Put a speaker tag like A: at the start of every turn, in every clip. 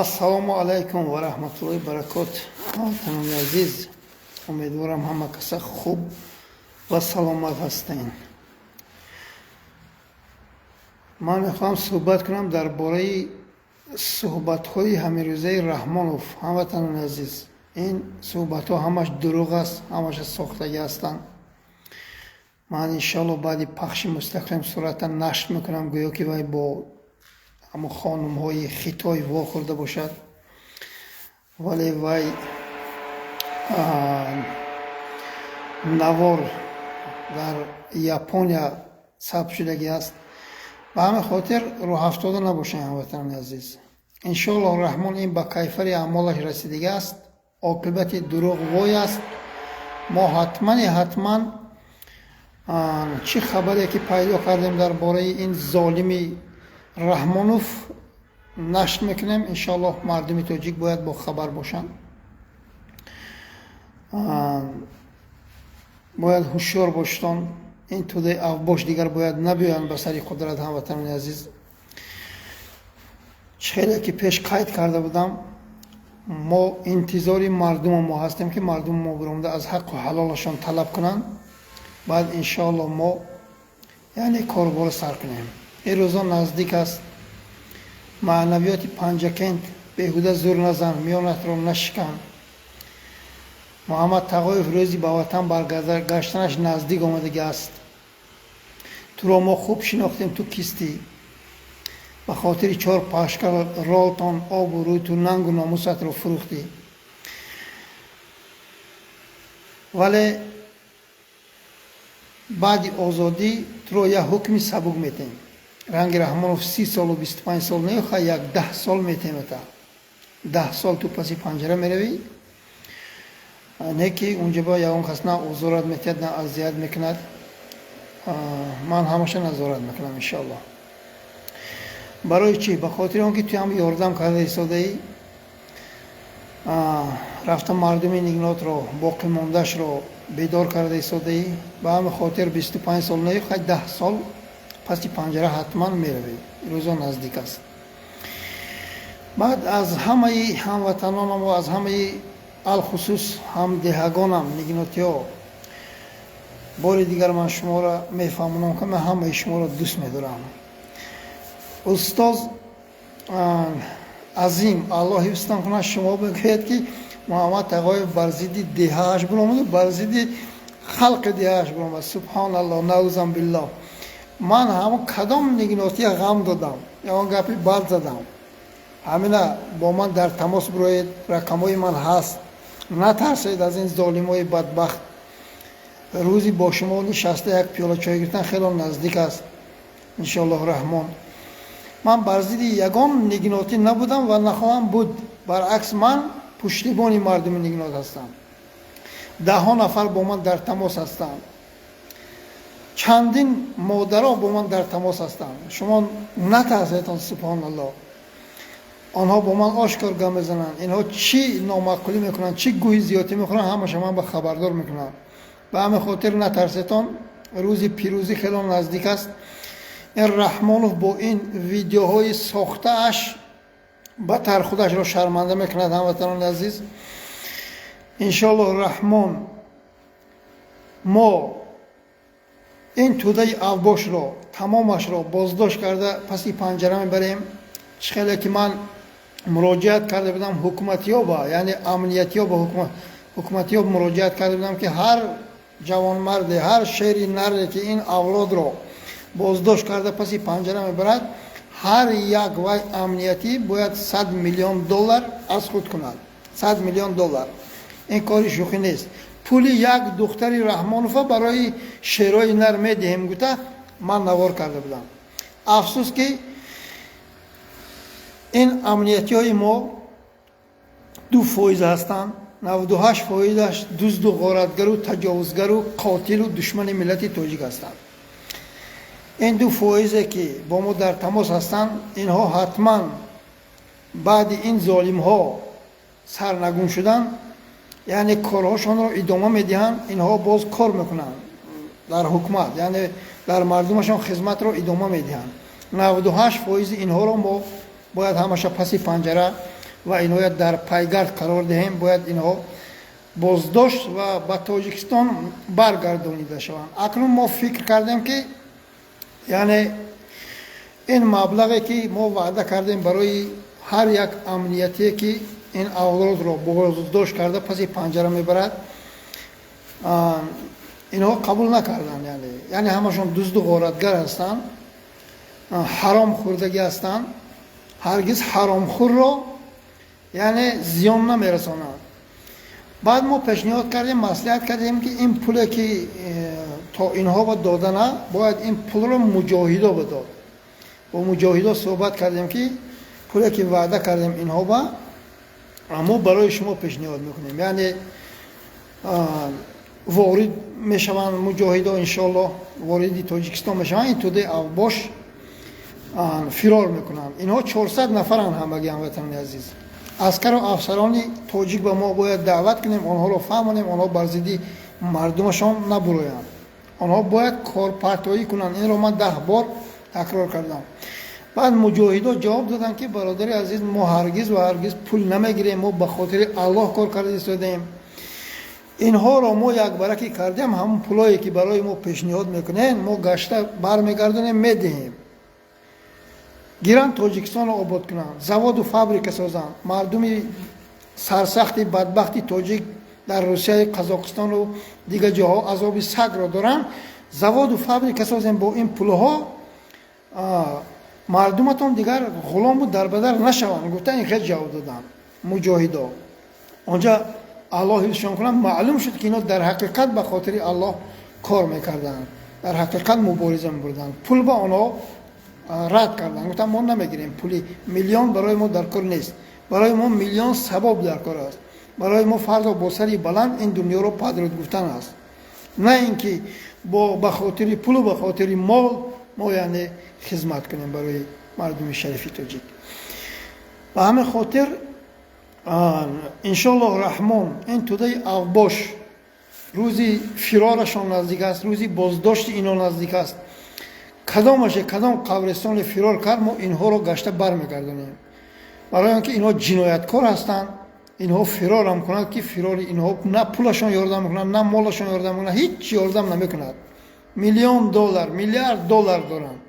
A: Ассалому алайкум ва рахматуллоҳи баракот. Ватанони азиз, умедворам ҳама каса хуб ва саломат ҳастанд. Ман мехоҳам суҳбат кунам дар бораи суҳбатҳои ҳамирӯзаи Раҳмонов. Ҳамватанони азиз, ин суҳбатҳо ҳамаш дурӯғ аст, ҳамаша сохтагӣ ҳастанд. Ман иншоаллоҳ баъди пахши мустақим сурата нашр мекунам, гӯё ки вай бо ҳамо хонумҳои хитой вохӯрда бошад, вале вай навор дар Япония сабт шудагӣ аст. Ба ҳамин хотир роҳафтода набошанд ҳамватанони азиз. Иншоаллоҳ раҳмон ин ба кайфари аъмолаш расидагӣ аст, оқибати дурӯғ вой аст. Мо ҳатман чӣ хабаре ки пайдо кардем дар бораи ин золими Раҳмонов нашр мекунем. Иншоаллоҳ мардуми тоҷик бояд бохабар бошанд, бояд ҳушёр бошанд. ин тӯдаи авбош дигар бояд набиёянд ба сари қудрат. ҳамватанони азиз, хеле ки пеш қайд карда будам, мо интизори мардума мо ҳастем ки мардуми мо биромада аз ҳаққу ҳалолашон талаб кунанд. баъд иншоаллоҳ мо яъне корбора сар кунем. ин рӯзон наздик аст. маънавиёти панҷакент беҳуда зур назан, миёнатро нашикан. муҳаммад тағоев рӯзи ба ватан баргаштанаш наздик омадагӣ аст. туро мо хуб шинохтем, ту кистӣ. ба хотири чор пашкал ролтон обу рӯй ту нангу номусатро фурӯхтӣ. вале баъди озодӣ туро як ҳукми сабук метем. ранги Раҳмонов 30 солу 25 сол меёха, як 10 сол метемета. 10 сол ту паси панҷара меравӣ. не ки унҷа ба ягон кас на озорат метиҳад, на азият мекунад. ман ҳамаша назорат мекунам иншоаллоҳ. барои чӣ? ба хотири он ки ту ҳам ёрдам карда истодаӣ, рафта мардуми нигнотро, боқимондашро бедор карда истодаӣ. ба ҳамин хотир 25 сол наёхай, 10 сол паси панҷара ҳатман меравӣ. рӯзо наздик аст. баъд аз ҳамаи ҳамватанонам ва аз ҳамаи алхусус ҳамдеҳагонам нигнотиҳо, бори дигар ман шуморо мефаҳмонам ки ман ҳамаи шуморо дӯст медорам. устоз азим аллоҳ ҳифзтон кунад, шумо бигӯед ки муҳаммад тағоев бар зидди деҳааш биромаду, бар зидди халқи деҳааш биромад. субҳаналлоҳ, наъузан биллоҳ. ман ҳамо кадом нигнотия ғам додам, ягон гапи бад задам? ҳамина бо ман дар тамос бироед, рақамҳои ман ҳаст. натарсед аз ин золимои бадбахт. рӯзи бо шумо нишаста як пиёла чой гирифтан хело наздик аст. иншоаллоҳ раҳмон. ман бар зидди ягон нигнотӣ набудам ва нахоҳам буд. баръакс ман пуштибони мардуми нигнот ҳастам. даҳҳо нафар бо ман дар тамос ҳастанд. чандин модаро бо ман дар тамос ҳастанд. шумо натарсетон, субҳаналлоҳ. онҳо бо ман ошкор гап мезананд. инҳо чӣ номаъқулӣ мекунанд, чӣ гӯҳи зиётӣ мехӯранд, ҳамаша ман ба хабардор мекунам. ба ҳамин хотир натарсетон, рӯзи пирӯзӣ хело наздик аст. ин Раҳмонов бо ин видеоҳои сохтааш бадтар худашро шарманда мекунад. ҳамватанони азиз, иншоаллоҳ раҳмон, мо ин тӯдаи авбошро тамомашро боздошт карда паси панҷара мебарем. хеле ки ман муроҷиат карда будам ҳукуматиёба, яъне амниятиёба, ҳукуматиёб муроҷиат карда будам ки ҳар ҷавонмарде, ҳар шери наре ки ин авлодро боздошт карда паси панҷара мебарад, ҳар як вай амниятӣ бояд $100 миллион аз худ кунад. $100 миллион. ин кори шӯхӣ нест. пули як духтари Раҳмонова барои шерои нар медиҳем гуфта ман навор карда будам. афсус ки ин амниятиҳои мо 2% ҳастанд. 98%аш дузду ғоратгару, таҷовузгару, қотилу душмани миллати тоҷик ҳастанд. ин 2% ки бо мо дар тамос ҳастанд, инҳо ҳатман баъди ин золимҳо сарнагун шудан, яъне корҳошонро идома медиҳанд. инҳо боз кор мекунанд дар ҳукумат, яъне дар мардумашон хизматро идома медиҳанд. 98% инҳоро мо бояд ҳамаша паси панҷара و اینها در پایگرد قرار دهیم. باید اینها بازداشت و به تاجیکستان برگردانیده شوند. اکنون ما فکر کردیم که یعنی این مبلغی که ما وعده کردیم برای هر یک امنیتی که این اولاد را بازداشت کرده پس پنجره میبرد، اینها قبول نکردن. یعنی همشون دزد و غارتگر هستند، حرام خوردگی هستند. هرگز حرام خور را یعنی زیان نمیرسانند. بعد ما پیشنهاد کردیم، مصلحت کردیم که این پولی که تا اینها با دادن باید این پول رو مجاهدا بداد. با مجاهدا صحبت کردیم که پولی که وعده کردیم اینها با اما برای شما پیشنهاد میکنیم، یعنی وارد میشوند مجاهدا، انشالله وارد تاجیکستان میشوند. این توده اوباش فرار میکنند. اینها 400 نفرن همگی هموطنان عزیز. عسکر و افسران تاجیک به ما باید دعوت کنیم، آنها را فهمانیم، آنها بر ضد مردمشان نبرویند، آنها باید کارپرتایی کنند. این را من 10 بار تکرار کردم. بعد مجاهدا جواب دادن که برادر عزیز ما هرگز و هرگز پول نمیگیریم، ما به خاطر الله کار کرده ایستادیم. اینها را ما یک برکی کردیم، همون پولایی که برای ما پیشنهاد میکنین ما گشته برمیگردونیم میدهیم. گیرن تاجیکستان رو آباد کنن، زواد و فابریکه سازن. مردم سرسخت بدبختی تاجیک در روسیه، قزاقستان و دیگر جاها عذاب سگ را دارن. زواد و فابریکه سازن با این پولها، مردمتون دیگر غلام و دربدر نشوند. گفتن این خیلی جواب دادن مجاهدا. اونجا الله حفظشون کنن. معلوم شد که اینا در حقیقت به خاطر الله کار میکردن، در حقیقت مبارزه می‌کردن. پول با آنها رد کردن. گفتم ما نمیگیریم، پولی میلیون برای ما در کار نیست، برای ما میلیون ثواب در کار است. برای ما فردا با سری بلند این دنیا رو پادرود گفتن است، نه اینکه با به خاطر پول و به خاطر مال ما یعنی خدمت کنیم برای مردم شریف تاجیک. به همین خاطر ان شاء الله رحمان این توده اوباش روزی فرارشان نزدیک است، روزی بازداشت اینا نزدیک است. کدام قبرستان فرار کرد ما اینها رو گشته برمیگردونیم، برای اینکه اینها جنایتکار هستند. اینها فرار هم کنند که فرار اینها نه پولشون یاردم میکنند نه مالشون یاردم میکنند، هیچ یاردم نمیکند. میلیون دلار میلیارد دلار دارند.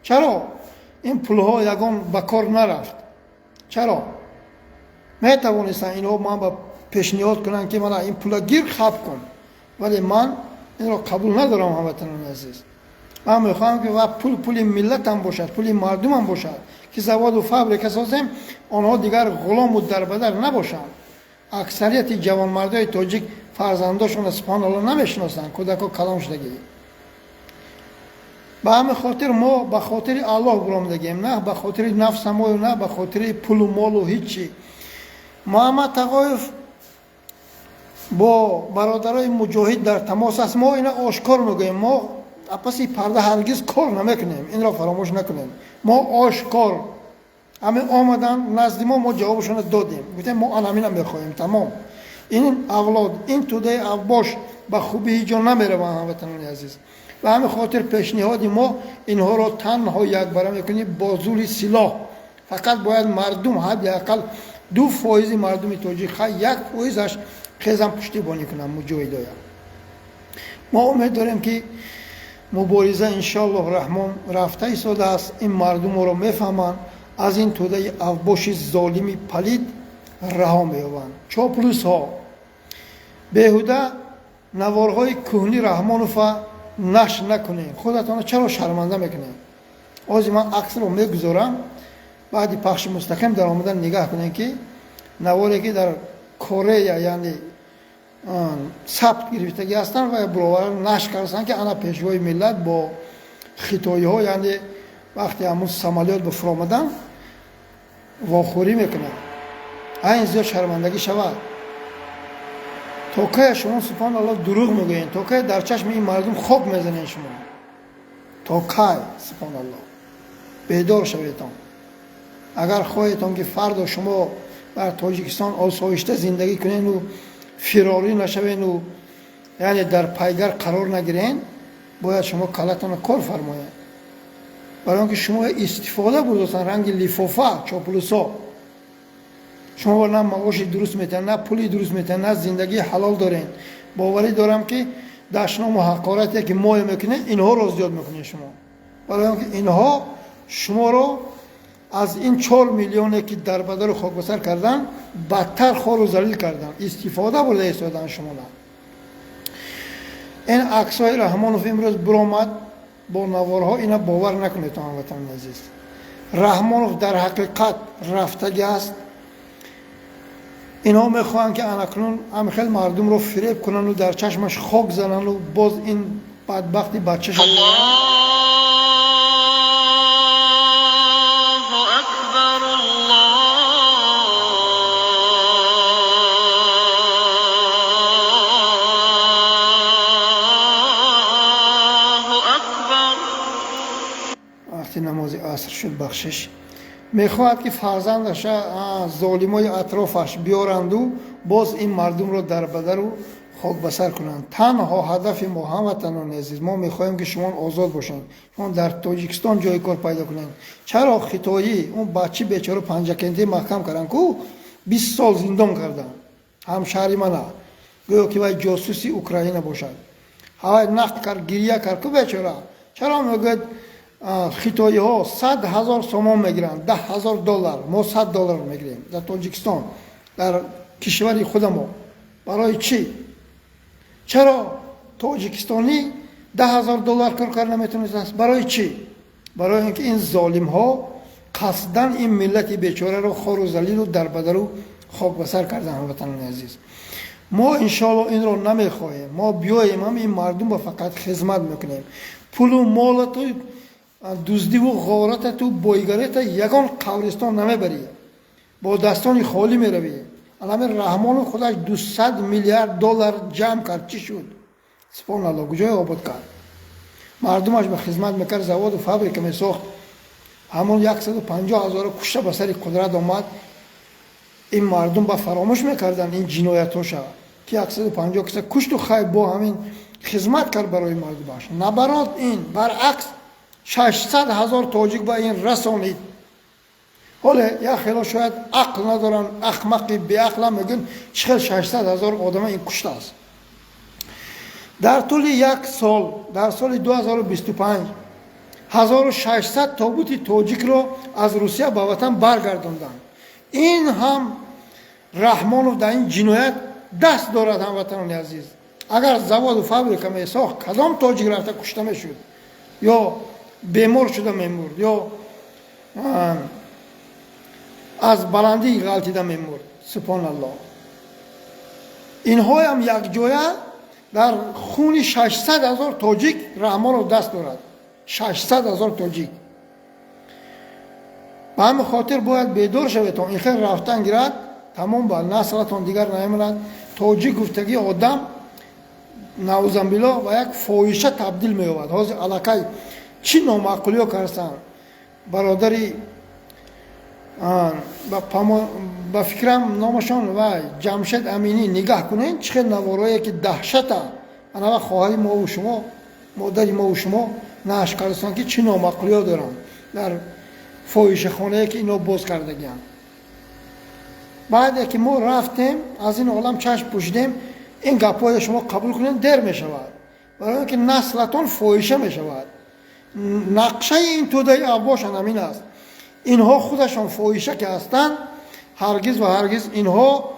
A: چرا این پولها یگان به کار نرفت؟ چرا میتوانستن اینها من با پیشنهاد کنند که من این پولا گیر خب کن، ولی من این را قبول ندارم هموطنان عزیز. من میخوام که پول ملت هم باشد، پول مردم هم باشد که زواد و فابریکه سازیم، آنها دیگر غلام و دربدر نباشند. اکثریت جوانمردای تاجیک فرزنداشون سبحان الله نمیشناسن، کودکا کلام شدگی. به همین خاطر ما به خاطر الله برآمدگیم، نه به خاطر نفس ما و نه به خاطر پول و مال و هیچی. محمد تقایف با برادرای مجاهد در تماس است. ما اینا آشکار میگیم، ما پس پرده هرگز کار نمیکنیم، این را فراموش نکنیم. ما آشکار همه آمدن نزد ما جوابشون دادیم، گفتیم ما آنامین هم میخواهیم. تمام این اولاد این توده اوباش به خوبی هیچ جا نمیره با هموطنان عزیز. و همین خاطر پیشنهاد ما اینها را تنها یک باره میکنیم با زور سلاح. فقط باید مردم حداقل 2% مردم تاجیک 1%ش خیزم پشتیبانی کنن مجاهدای. ما امید داریم که مبارزه انشالله رحمان رفته ایستاده است. این مردم رو میفهمند، از این توده اوباش ظالمی پلید رها مییابند. چاپلوس ها بیهوده نوارهای کهنی رحمانوفا نشر نکنین، خودتان چرا شرمنده میکنین؟ از من عکس رو میگذارم، بعدی پخش مستقیم در آمدن نگاه کنین که نواری که در کره یعنی ثبت گرفتگی هستن و برابر نشر کردن که انا پیشوای ملت با خطایی ها، یعنی وقتی همون سمالیات به فرامدن واخوری میکنن. این زیاد شرمندگی شود. تا که شما سبحان الله دروغ میگوین، تا که در چشم این مردم خوب میزنین شما، تا که سبحان الله بیدار شویتان. اگر خواهیتان که فردا شما در تاجیکستان آسایشته زندگی کنین و فراری نشوین و یعنی در پایگاه قرار نگیرین، باید شما کلتان کار فرمایین. برای اینکه شما استفاده برداشتن رنگ لیفافه چاپلوسا. شما نه معاش درست میتن، نه پولی درست میتن، نه زندگی حلال دارین. باوری دارم که دشنام و حقارتی که ما میکنه اینها رو زیاد میکنین شما. برای اینکه اینها شما رو از این 4 میلیونی که در بدر خاکبسر کردن بدتر خار و ذلیل کردن، استفاده برده ایستادن شما را. این عکس‌های رحمانوف امروز برآمد با نوارها، اینا باور نکنید هموطن عزیز. رحمانوف در حقیقت رفتگی است. اینا میخوان که اکنون همخیل مردم رو فریب کنن و در چشمش خاک زنن و باز این بدبختی بچه‌ش وقتی نماز عصر شد بخشش میخواهد که فرزندش ظالمای اطرافش بیارند و باز این مردم رو در بدر و خاک بسر کنند. تنها هدف ما هموطنان عزیز، ما میخواهیم که شما آزاد باشین، شما در تاجیکستان جای کار پیدا کنین. چرا خطایی اون بچه بیچاره پنجکندی محکم کردن که 20 سال زندان کردن، همشهری من گویا که وای جاسوسی اوکراین باشد، های نقد کرد، گریه کرد که بیچاره. چرا میگه خطایی ها 100,000 سوم میگیرن، $10,000، ما $100 میگیریم در تاجیکستان، در کشور خودمون. برای چی؟ چرا تاجیکستانی $10,000 کار نمیتونه؟ برای چی؟ برای اینکه این ظالم ها قصدن این ملت بیچاره رو خار و ذلیل و در بدر و خاک بسر کردن. هموطنان عزیز، ما انشالله این رو نمیخواهیم. ما بیاییم هم این مردم رو فقط خدمت میکنیم. پول و مالت و دزدی و غارت و بایگریت یگان قبرستان نمیبری، با دستان خالی میروی. الان رحمان خودش $200 میلیارد جمع کرد، چی شد؟ سبحان الله، کجای آباد کرد؟ مردمش به خدمت میکرد، زواد و فابریک میساخت. همون 150,000 کشته به سر قدرت آمد، این مردم با فراموش میکردن این جنایت‌هاش که 150 کس کشت و خیب با همین خدمت کرد برای مردمش. نبرات این برعکس 600,000 تاجیک با این رسانید. حالا یا خیلی شاید عقل ندارن، احمقی بی عقل میگن چه 600,000 آدم این کشته است. در طول یک سال، در سال 2025 1600 تابوت تاجیک رو از روسیه به وطن برگرداندن. این هم رحمانوف در این جنایت دست دارد. هموطنان عزیز، اگر زواد و فابریک میساخت کدام تاجیک رفته کشته میشد، یا بیمار شده میمرد، یا از بلندی غلطیده میمرد. سبحان الله. اینها هم یک جایه در خون 600,000 تاجیک رحمانوف دست دارد. 600,000 تاجیک. به همین خاطر باید بیدار شوید تا این خیر رفتن گیرد، تمام با نسلتان دیگر نمیماند. تاجیک گفتگی آدم نعوذ بالله و یک فاحشه تبدیل می‌یابد. حاضر علاقه چی نامعقولی ها کردن. برادری با فکرم نامشان و جمشید امینی نگاه کنین، چه نوارایی که دهشته. انا خواهری ما و شما، مادری ما و شما ناش کردن که چی نامعقولی ها دارن در فاحشه خانه که اینا باز کردگیان. بعد که ما رفتیم از این عالم چشم پوشیدیم، این گپای شما قبول کنین در می شود، برای اینکه نسلتون فاحشه می شود. نقشه این توده ابواش همین است. اینها خودشان فاحشه که هستند، هرگز و هرگز اینها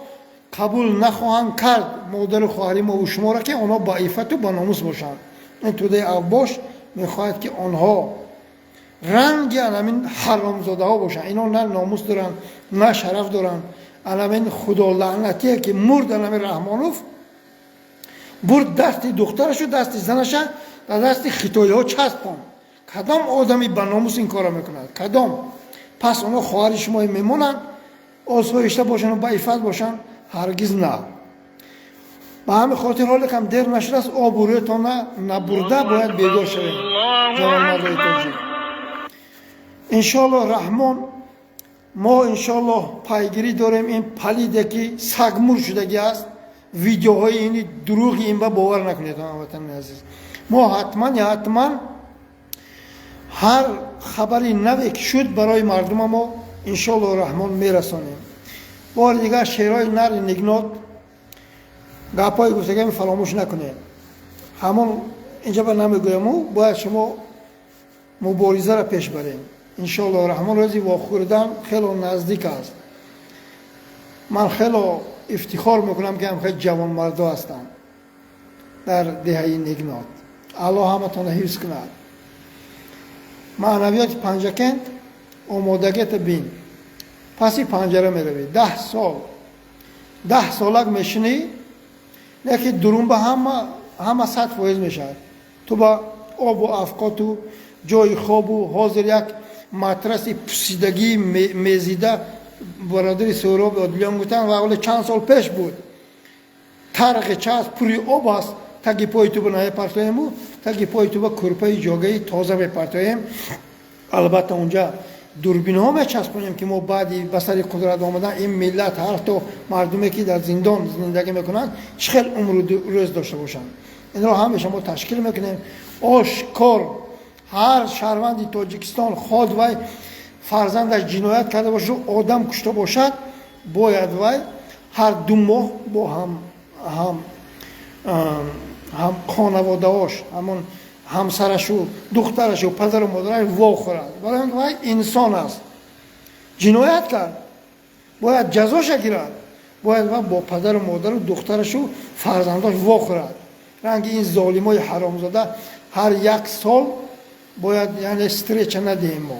A: قبول نخواهند کرد مادر و خواهری ما و شما را که آنها با عفت و با ناموس باشند. این توده ابواش میخواهد که آنها رنگ همین حرامزاده ها باشند. اینا نه ناموس دارن نه شرف دارن. همین خدا لعنتیه که مرد همین رحمانوف برد دست دخترش و دست زنش در دست خطایی ها چسبان. کدام آدمی با ناموس این کار میکند؟ کدام؟ پس اونا خواهر شما میمونن آسایشته باشن و با عفت باشن؟ هرگز نه. به همین خاطر حالا کم دیر نشده است، آبرویتان نبرده باید بیدار شوید جوان مردای تاجیک. انشالله رحمان ما انشالله پیگیری داریم این پلیده که سگمور شدگی است. ویدیوهای اینی دروغی این باور نکنید هموطنان عزیز. ما حتما هر خبری نوی که شد برای مردم ما انشالله رحمان میرسانیم. بار دیگر شعرهای نر نگنات گپای گفتگیم فراموش نکنید. همون اینجا به نمیگویم باید شما مبارزه را پیش بریم. انشاءالله رحمان روزی واخوردن خیلی نزدیک است. من خیلی افتخار میکنم که هم خیلی جوان مردا هستم در دهه نگنات. الله همتون حفظ کند. معنویات پنجکند آمادگیت بین. پسی پنجره میروی 10 سالک میشنی لیکن درون به همه 100% میشه. تو با آب و افقات و جای خواب و حاضر یک مطرس پوسیدگی میزیده برادری سهراب عادلیان گفتن و اول چند سال پیش بود ترق چاست پوری آب است تاگی پای تو به پرتایم و تاگی پای تو به کرپای جاگهی تازه بپرتایم. البته اونجا دوربین ها میچسبونیم که ما بعدی بسر قدرت آمدن این ملت هر تا مردمی که در زندان زندگی میکنن چخیل عمر روز داشته باشن. این را همیشه ما تشکیل میکنیم. آشکار هر شهروند تاجیکستان خود وای فرزندش جنایت کرده باشه آدم کشته باشد باید وای هر 2 ماه با هم خانواده‌اش همون همسرش و دخترش و پدر و مادرش واخورد. برای اینکه وای انسان است جنایت کرد باید جزاش گیرد. باید با پدر و مادر و دخترش و فرزنداش واخورد. رنگ این ظالمای حرامزاده هر 1 سال باید یعنی استرچ ندهیم ما.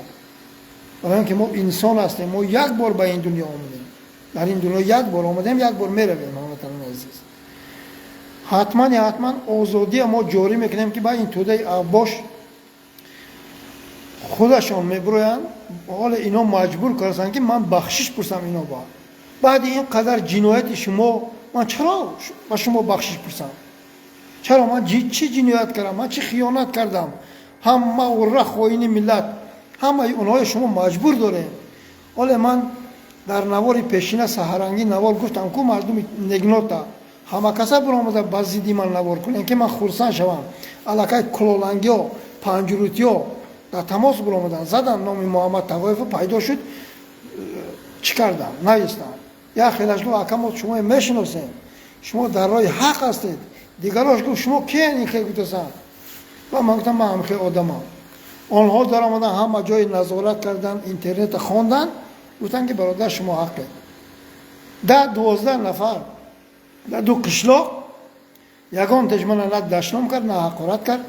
A: برای اینکه ما انسان هستیم. ما 1 بار به این دنیا آمدیم. در این دنیا 1 بار آمدیم 1 بار میرویم. هموطنان عزیز حتما آزادی ما جاری میکنیم که با این توده باش خودشان میبرویند. حالا اینا مجبور کردن که من بخشش پرسم اینا بعد این قدر جنایت شما من چرا با شما بخشش پرسم؟ چرا من چی جنایت کردم؟ من چی خیانت کردم؟ همه ورق خواهین ملت همه اونهای شما مجبور داریم. حالا من در نوار پیشینه سحرنگی نوار گفتم که مردم نگناتا همه کسا برآمده بازدیدی من نوار کنن که من خرسان شوم. علاقه کلولنگی ها پنجروتی ها در تماس برآمدن زدن نام محمد طوایف پیدا شد چی کردم نایستم. یا خیلیش گفت اکم شما میشناسین شما در راه حق هستید. دیگراش گفت شما کیین این خیلی گفتن و من گفتم من هم خیلی آدمم. آنها در آمدن همه جای نظارت کردن اینترنت خواندن گفتن که برادر شما حقه. 12 نفر در 2 قشلاق یگان تجمن نه دشنام کرد نه حقارت کرد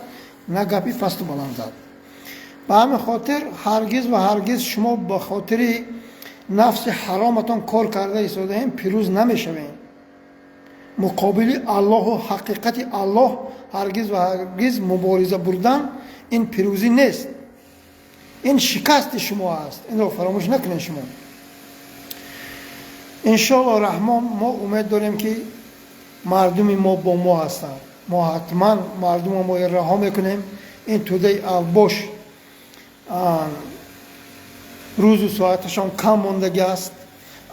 A: نه گپی پست و بلند زد. به همین خاطر هرگز و هرگز شما به خاطر نفس حرامتان کار کرده ایستاده ایم پیروز نمیشویم. مقابل الله و حقیقت الله هرگز و هرگز مبارزه بردن این پیروزی نیست. این شکست شما است. این رو فراموش نکنید شما. انشاءالله رحمان ما امید داریم که مردم ما با ما هستند. ما حتما مردم ما رها میکنیم. این توده باش روز و ساعتشان کم ماندگی است.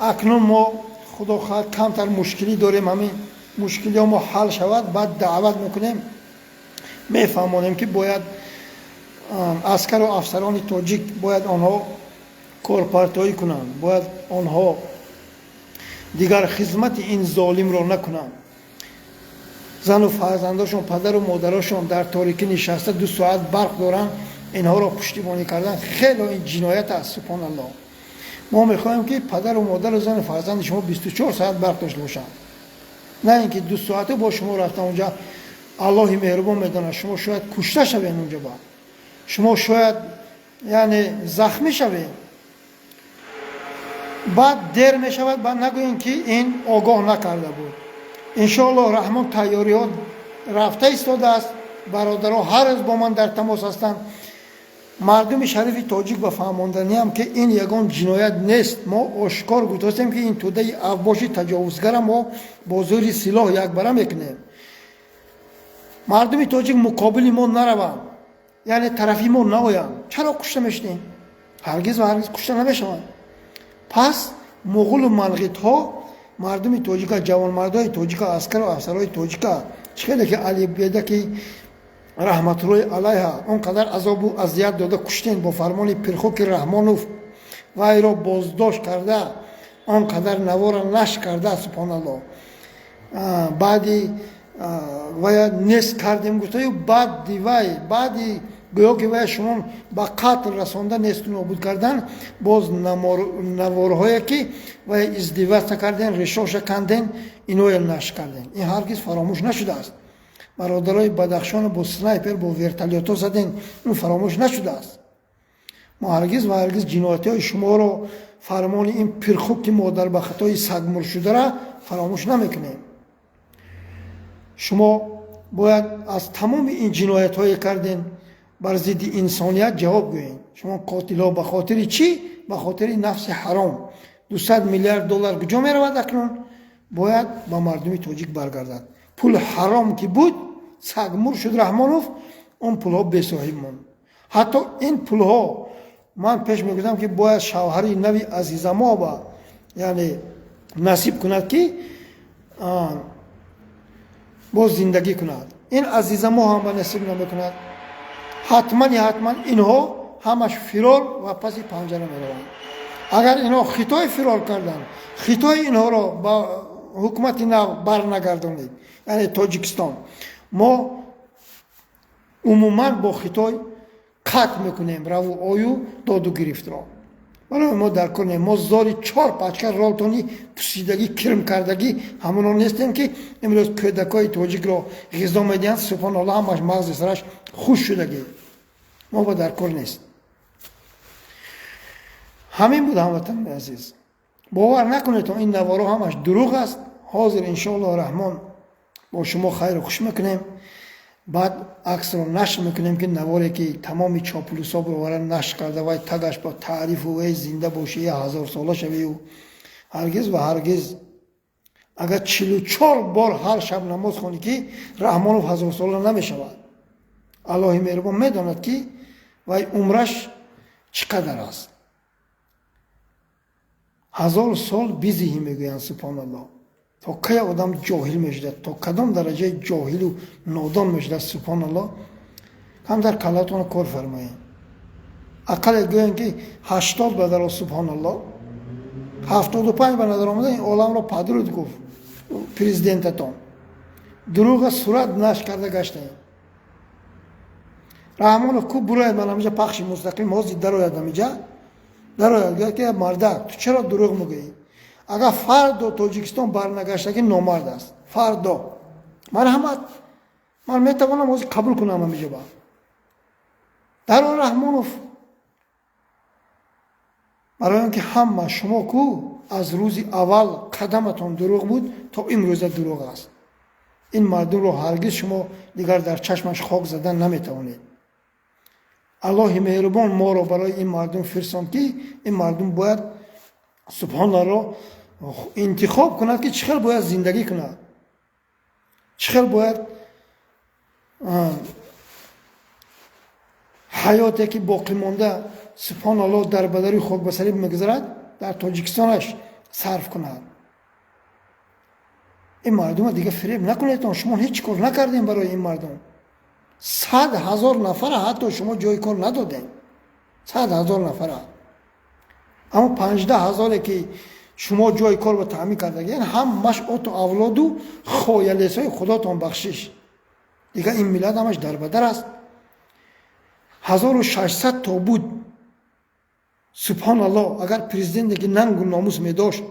A: اکنون ما خدا خواهد کمتر مشکلی داریم. همین مشکلی ها ما حل شود بعد دعوت میکنیم میفهمانیم که باید عسکر و افسران تاجیک باید آنها کارپرتایی کنند. باید آنها دیگر خدمت این ظالم را نکنند. زن و فرزنداشون پدر و مادراشون در تاریکی نشسته 2 ساعت برق دارن اینها را پشتیبانی کردن خیلی این جنایت است. سبحان الله. ما میخوایم که پدر و مادر و زن و فرزند شما 24 ساعت برق داشته باشن نه اینکه 2 ساعته با شما رفتن اونجا. الله مهربان میدونه شما شاید کشته شوین اونجا با شما شاید یعنی زخمی شوین بعد دیر میشود بعد نگوین که این آگاه نکرده بود. انشاءالله رحمان تیاریات رفته ایستاده است. برادرها هر روز با من در تماس هستند. مردم شریف تاجیک به فهماندنی هم که این یگان جنایت نیست. ما آشکار گفتیم که این توده افباش تجاوزگر ما با زور سلاح یک بره میکنیم. مردم تاجیک مقابل ما نروند یعنی طرفی ما نآیند. چرا کشته میشنیم؟ هرگز و هرگز کشته نمیشوند. پس مغول و ملغیت ها مردم تاجیک جوانمردای تاجیک عسکر و افسرهای تاجیک چخیلی که علی بیده که رحمت الله علیها اونقدر عذاب و اذیت داده کشتین با فرمان پرخوک رحمانوف و ای را بازداشت کرده آنقدر نوار را نشر کرده سبحان الله. بعدی ویا نس کردیم گفتم بعد دیوای بعدی گویا که ویا شما با قتل رسانده نست نابود کردن باز نوارهایی که ویا ازدواج کردن رشاش کردن اینو نشر کردن. این هرگز فراموش نشده است. برادرای بدخشان با سنایپر با ورتالیاتو زدن، اون فراموش نشده است. ما هرگز و هرگز جنایت‌های شما رو فرمان این پرخوک که مادر به خطای سگمر شده را فراموش نمیکنیم. شما باید از تمام این جنایت‌های کردن بر ضد انسانیت جواب گویید. شما قاتل‌ها به خاطر چی؟ به خاطر نفس حرام 200 میلیارد دلار کجا میرود اکنون؟ باید با مردم تاجیک برگردد. پول حرام که بود سگمر شد رحمانوف، اون پول‌ها بی‌صاحب ماند. حتی این پول‌ها من پیش میگفتم که باید شوهری نوی عزیز ما با یعنی نصیب کند که باز زندگی کند. این عزیز ما هم نصیب نمیکند. حتما اینها همش فرار و پس پنجره میروند. اگر اینها خطای فرار کردن، خطای اینها را با حکومت نو برنگردانید، یعنی تاجیکستان، ما عموما با خطای قطع میکنیم رو آیو داد و گرفت را. برای ما در کنیم ما زاری 4 پچکر رالتانی پسیدگی کرم کردگی همونان نیستیم که امروز کودکای تاجیک را غذا میدین سبحان الله همش مغز سرش خوش شدگی. ما با در کار نیست. همین بود هموطن عزیز. باور نکنید تا این نوارو همش دروغ است. حاضر انشاءالله الرحمن با شما خیر و خوش میکنیم. بعد عکس رو نشر میکنیم که نواری که تمامی چاپلوسا رو نشر کرده و تگش با تعریف و زنده باشه 1000 ساله شوی و هرگز اگر 44 بار هر شب نماز خونی که رحمانوف 1000 ساله نمیشود. الله مهربان میداند که وای عمرش چقدر است. 1000 سال بیزی میگویند سبحان الله. تا کی آدم جاهل میشد، تا کدام درجه جاهل و نادان میشد سبحان الله. هم در کلاتون کار فرمایید. اقل گوین که 80 بدر سبحان الله 75 به نظر آمده این عالم را پدرود گفت پرزیدنتتون دروغ صورت نشر کرده گشته. رحمانوف کو برای من همینجا پخش مستقیم موزی درآید همینجا درآید که مردک تو چرا دروغ میگی؟ اگر فردا تاجیکستان برنگشتگی نامرد است. فردا من میتوانم موزی قبول کنم همینجا با در رحمانوف. برای اینکه همه شما کو از روز اول قدمتون دروغ بود تا امروز دروغ است. این مردم رو هرگز شما دیگر در چشمش خاک زدن نمیتوانید. الله مهربان ما رو برای این مردم فرستاد که این مردم باید سبحان الله انتخاب کند که چقدر باید زندگی کند، چقدر باید حیاتی که باقی مانده سبحان الله در بدری خاک بسری میگذرد در تاجیکستانش صرف کند. این مردم دیگه فریب نکنید. شما هیچ کار نکردین برای این مردم. 100,000 نفر حتی شما جای کار ندادین. 100,000 نفر. اما 15,000 که شما جای کار رو تامین کردین همش اوت و اولاد و خایلیسای خداتون بخشش. دیگه این ملت همش در بدر است. 1600 تا بود. سبحان الله اگر پرزیدنت که ننگ و ناموس میداشت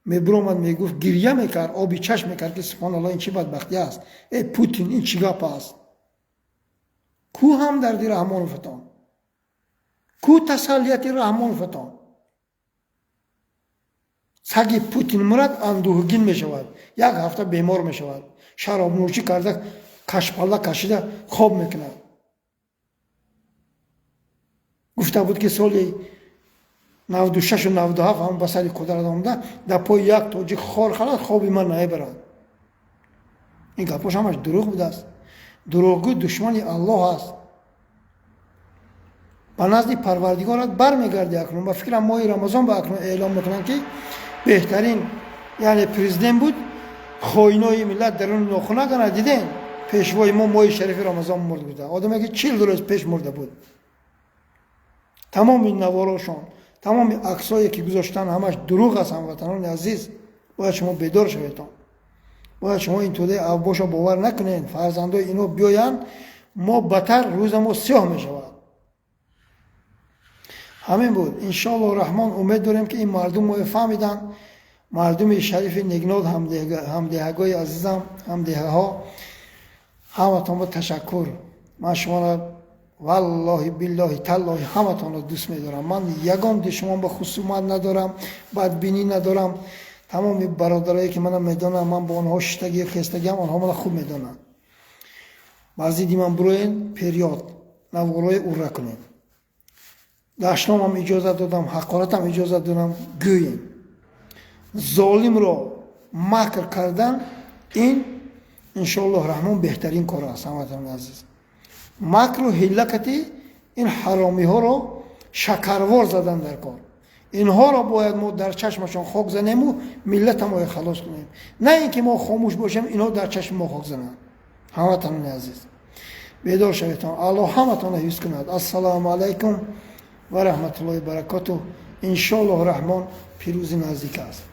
A: میبرومد میگفت گریه میکرد آبی چشم میکرد که سبحان الله این چی بدبختی است. ای پوتین این چی گپ است؟ کو هم دردی رحمانوفتان؟ کو تسلیت رحمانوفتان؟ سگی پوتین مرد اندوهگین میشود، یک هفته بیمار میشود، شراب نوشی کرده کشپاله کشیده خواب میکند. گفته بود که سال 96 و 97 هم به سر قدرت آمده در پای یک تاجیک خار خلد خوابی من نمیبرد. این گپاش همش دروغ بوده است. دروغگو دشمن الله است. به نزد پروردگارت برمیگرده اکنون. با فکرم ماه رمضان با اکنون اعلام میکنن که بهترین یعنی پرزیدنت بود. خائنای ملت در اون ناخونه کنه دیدین پیشوای ما ماه شریف رمضان مرد بوده. آدمی که 40 روز پیش مرده بود. تمام این نواراشون تمام عکسایی که گذاشتن همش دروغ است. هموطنان عزیز، باید شما بیدار شوید. باید شما اینطوری باشا باور نکنین فرزندای اینو بیاین، ما بدتر روز ما سیاه می شود. همین بود. انشالله رحمان امید داریم که این مردم ما فهمیدن. مردم شریف نگناد، همدیهگای عزیزم، همدیه ها، همتون با تشکر. من شما را والله بالله تالله همتون را دوست می‌دارم. من یگان دی شما با خصومت ندارم، بدبینی ندارم. تمام برادرایی که منو میدونن، من با اونها شتگی خستگی هم، اونها منو خوب میدونن. بعضی دیمان بروین پریود نوارای اورا کنین. داشتم هم اجازه دادم، حقارت هم اجازه دادم. گویین ظالم رو مکر کردن، این انشالله رحمان بهترین کار است. همتون عزیز، مکر و حیلکتی این حرامی ها رو شکروار زدن در کار. اینها را باید ما در چشمشان خاک زنیم و ملت ما خلاص کنیم، نه اینکه ما خاموش باشیم اینا در چشم ما خاک زنن. همتون عزیز بیدار شوید. الله همتون را حفظ کند. السلام علیکم و رحمت الله و برکاته. ان شاء الله رحمان پیروزی نزدیک است.